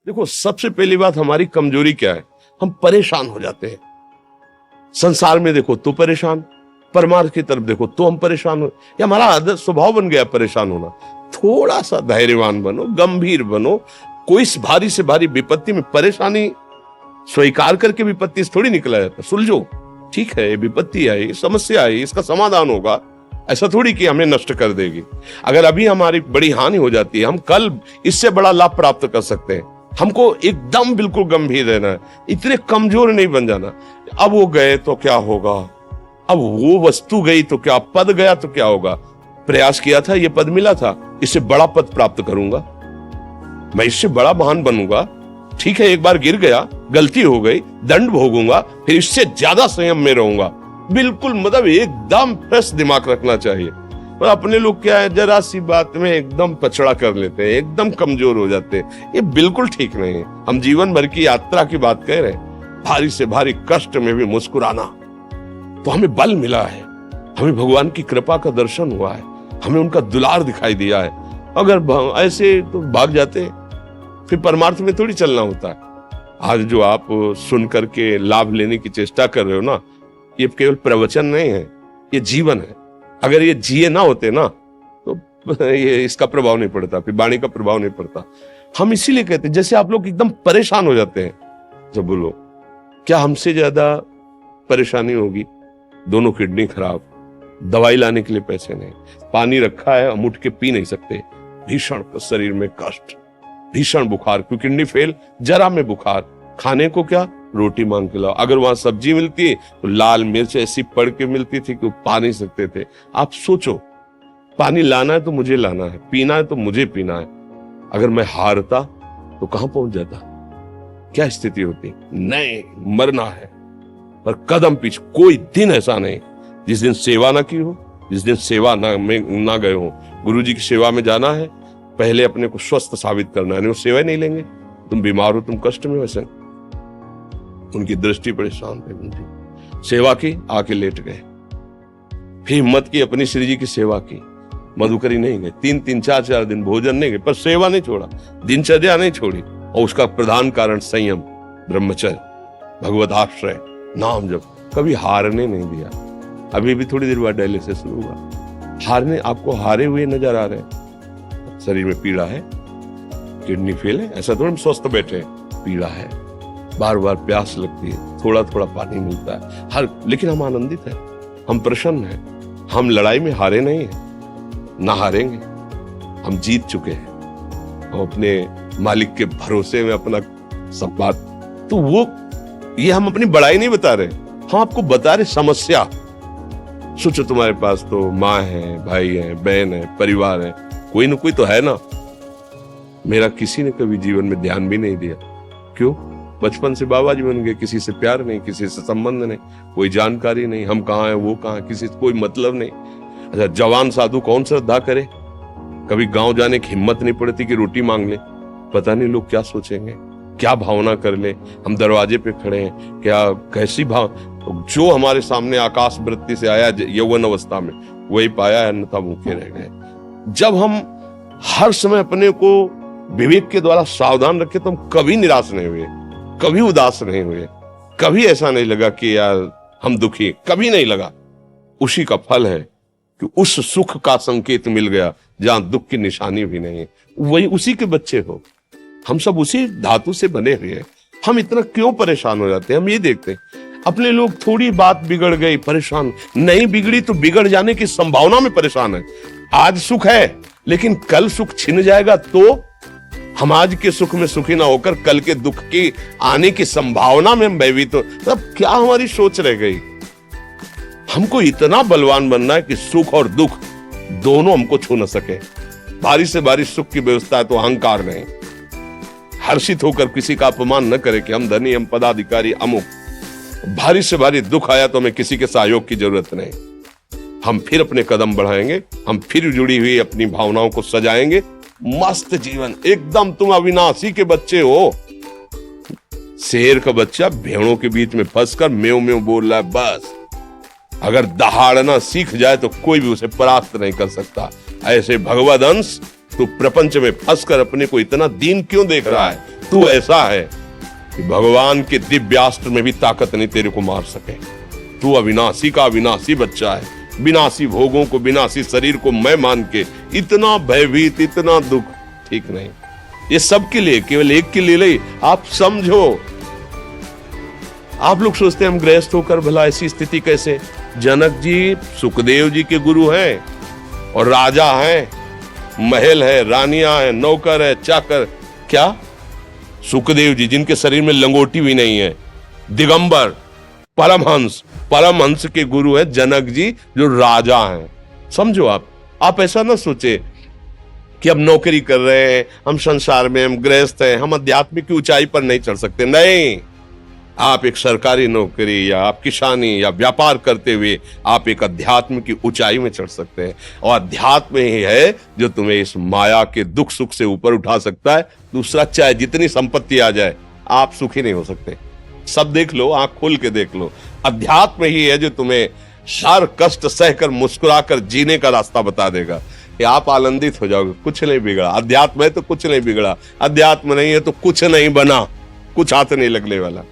देखो, सबसे पहली बात हमारी कमजोरी क्या है, हम परेशान हो जाते हैं। संसार में देखो तो परेशान, परमार्थ की तरफ देखो तो हम परेशान हो, ये हमारा आदत स्वभाव बन गया परेशान होना। थोड़ा सा धैर्यवान बनो, गंभीर बनो। कोई भारी से भारी विपत्ति में परेशानी स्वीकार करके विपत्ति से थोड़ी निकला जाता। सुलझो, ठीक है, विपत्ति आई, समस्या आई, इसका समाधान होगा, ऐसा थोड़ी कि हमें नष्ट कर देगी। अगर अभी हमारी बड़ी हानि हो जाती है, हम कल इससे बड़ा लाभ प्राप्त कर सकते हैं। हमको एकदम बिल्कुल गंभीर रहना है, इतने कमजोर नहीं बन जाना। अब वो गए तो क्या होगा, अब वो वस्तु गई तो क्या, पद गया तो क्या होगा। प्रयास किया था, ये पद मिला था, इससे बड़ा पद प्राप्त करूंगा, मैं इससे बड़ा महान बनूंगा। ठीक है, एक बार गिर गया, गलती हो गई, दंड भोगूंगा, फिर इससे ज्यादा संयम में रहूंगा। बिल्कुल, मतलब एकदम फ्रेश दिमाग रखना चाहिए। और अपने लोग क्या है, जरा सी बात में एकदम पछड़ा कर लेते हैं, एकदम कमजोर हो जाते हैं। ये बिल्कुल ठीक नहीं है। हम जीवन भर की यात्रा की बात कह रहे हैं, भारी से भारी कष्ट में भी मुस्कुराना, तो हमें बल मिला है, हमें भगवान की कृपा का दर्शन हुआ है, हमें उनका दुलार दिखाई दिया है। अगर ऐसे तो भाग जाते, फिर परमार्थ में थोड़ी चलना होता है। आज जो आप सुन करके लाभ लेने की चेष्टा कर रहे हो ना, ये केवल प्रवचन नहीं है, ये जीवन है। अगर ये जिए ना होते ना, तो ये इसका प्रभाव नहीं पड़ता, फिर वाणी का प्रभाव नहीं पड़ता। हम इसीलिए कहते हैं, जैसे आप लोग एकदम परेशान हो जाते हैं जब बोलो, क्या हमसे ज्यादा परेशानी होगी? दोनों किडनी खराब, दवाई लाने के लिए पैसे नहीं, पानी रखा है हम उठ के पी नहीं सकते, भीषण शरीर में कष्ट, भीषण बुखार, क्योंकि किडनी फेल, जरा में बुखार, खाने को क्या, रोटी मांग के लाओ। अगर वहां सब्जी मिलती तो लाल मिर्च ऐसी पड़ के मिलती थी कि वो पा नहीं सकते थे। आप सोचो, पानी लाना है तो मुझे लाना है, पीना है तो मुझे पीना है। अगर मैं हारता तो कहां पहुंच जाता, क्या स्थिति होती? नहीं, मरना है, पर कदम पीछे। कोई दिन ऐसा नहीं जिस दिन सेवा ना की हो, जिस दिन सेवा ना गए हो। गुरु जी की सेवा में जाना है, पहले अपने को स्वस्थ साबित करना है, नहीं वो सेवा नहीं लेंगे। तुम बीमार हो, तुम कष्ट में, वैसे उनकी दृष्टि बड़ी शांत है। उनकी सेवा की, आके लेट गए, फिर हिम्मत की, अपनी श्री जी की सेवा की, मधुकरी नहीं गए, 3-3, 4-4 दिन भोजन नहीं गए, पर सेवा नहीं छोड़ा, दिनचर्या नहीं छोड़ी। और उसका प्रधान कारण संयम, ब्रह्मचर्य, भगवत आश्रय, नाम जप, कभी हारने नहीं दिया। अभी भी थोड़ी देर बाद डायलिसिस शुरू हुआ, हारने, आपको हारे हुए नजर आ रहे हैं। शरीर में पीड़ा है, किडनी फेल है, ऐसा थोड़ा स्वस्थ बैठे, पीड़ा है, बार बार प्यास लगती है, थोड़ा थोड़ा पानी मिलता है, हर, लेकिन हम आनंदित हैं, हम प्रसन्न हैं, हम लड़ाई में हारे नहीं हैं, ना हारेंगे, हम जीत चुके हैं, हम अपने मालिक के भरोसे में अपना सब बात। तो वो, ये हम अपनी बड़ाई नहीं बता रहे, हम आपको बता रहे समस्या। सोचो, तुम्हारे पास तो माँ है, भाई है, बहन है, परिवार है, कोई ना कोई तो है ना। मेरा किसी ने कभी जीवन में ध्यान भी नहीं दिया, क्यों? बचपन से बाबा जी बन गए, किसी से प्यार नहीं, किसी से संबंध नहीं, कोई जानकारी नहीं, हम कहाँ हैं, वो कहाँ, किसी से कोई मतलब नहीं। अच्छा, जवान साधु कौन श्रद्धा करे? कभी गांव जाने की हिम्मत नहीं पड़ती कि रोटी मांग ले, पता नहीं लोग क्या सोचेंगे, क्या भावना कर ले। हम दरवाजे पे खड़े हैं, क्या कैसी भाव, तो जो हमारे सामने आकाश वृत्ति से आया यौवन अवस्था में, वही पाया, अन्यथा भूखे रह गए। जब हम हर समय अपने को विवेक के द्वारा सावधान रखे, तो हम कभी निराश नहीं हुए, कभी उदास नहीं हुए, कभी ऐसा नहीं लगा कि यार हम दुखी, कभी नहीं लगा। उसी का फल है कि उस सुख का संकेत मिल गया जहां दुख की निशानी भी नहीं है। वही उसी के बच्चे हो, हम सब उसी धातु से बने हुए हैं। हम इतना क्यों परेशान हो जाते हैं? हम ये देखते हैं, अपने लोग थोड़ी बात बिगड़ गई, परेशान, नहीं बिगड़ी तो बिगड़ जाने की संभावना में परेशान है। आज सुख है, लेकिन कल सुख छिन जाएगा, तो हम आज के सुख में सुखी ना होकर कल के दुख की आने की संभावना में हम भयभीत हो। तब क्या हमारी सोच रह गई? हमको इतना बलवान बनना है कि सुख और दुख दोनों हमको छू न सके। भारी से भारी सुख की व्यवस्था है तो अहंकार नहीं, हर्षित होकर किसी का अपमान न करे कि हम धनी, हम पदाधिकारी, अमुक। भारी से भारी दुख आया तो हमें किसी के सहयोग की जरूरत नहीं, हम फिर अपने कदम बढ़ाएंगे, हम फिर जुड़ी हुई अपनी भावनाओं को सजाएंगे। मस्त जीवन, एकदम तुम अविनाशी के बच्चे हो। शेर का बच्चा भेड़ों के बीच में फंसकर म्यों म्यों बोल रहा है, बस अगर दहाड़ना सीख जाए तो कोई भी उसे परास्त नहीं कर सकता। ऐसे भगवद अंश, तू प्रपंच में फंसकर अपने को इतना दीन क्यों देख रहा है? तू ऐसा है कि भगवान के दिव्यास्त्र में भी ताकत नहीं तेरे को मार सके। तू अविनाशी का अविनाशी बच्चा है, विनाशी भोगों को, विनाशी शरीर को मैं मान के इतना भयभीत, इतना दुख ठीक नहीं। ये सबके लिए, केवल एक के लिए नहीं। आप समझो, आप लोग सोचते हैं हम गृहस्थ होकर भला ऐसी स्थिति कैसे। जनक जी सुखदेव जी के गुरु हैं और राजा हैं, महल है, रानियां हैं, नौकर है, चाकर। क्या सुखदेव जी जिनके शरीर में लंगोटी भी नहीं है, दिगंबर, परमहंस के गुरु है जनक जी जो राजा हैं। समझो आप ऐसा ना सोचे कि हम नौकरी कर रहे हैं, हम संसार में, हम गृहस्थ हैं, हम आध्यात्मिक की ऊंचाई पर नहीं चढ़ सकते। नहीं, आप एक सरकारी नौकरी या आप किसानी या व्यापार करते हुए आप एक अध्यात्म की ऊंचाई में चढ़ सकते हैं। और अध्यात्म ही है जो तुम्हें इस माया के दुख सुख से ऊपर उठा सकता है। दूसरा, चाहे जितनी संपत्ति आ जाए, आप सुखी नहीं हो सकते। सब देख लो, आंख खोल के देख लो, अध्यात्म ही है जो तुम्हें हर कष्ट सहकर मुस्कुराकर जीने का रास्ता बता देगा कि आप आनंदित हो जाओगे। कुछ नहीं बिगड़ा, अध्यात्म है तो कुछ नहीं बिगड़ा, अध्यात्म नहीं है तो कुछ नहीं बना, कुछ हाथ नहीं लगने वाला।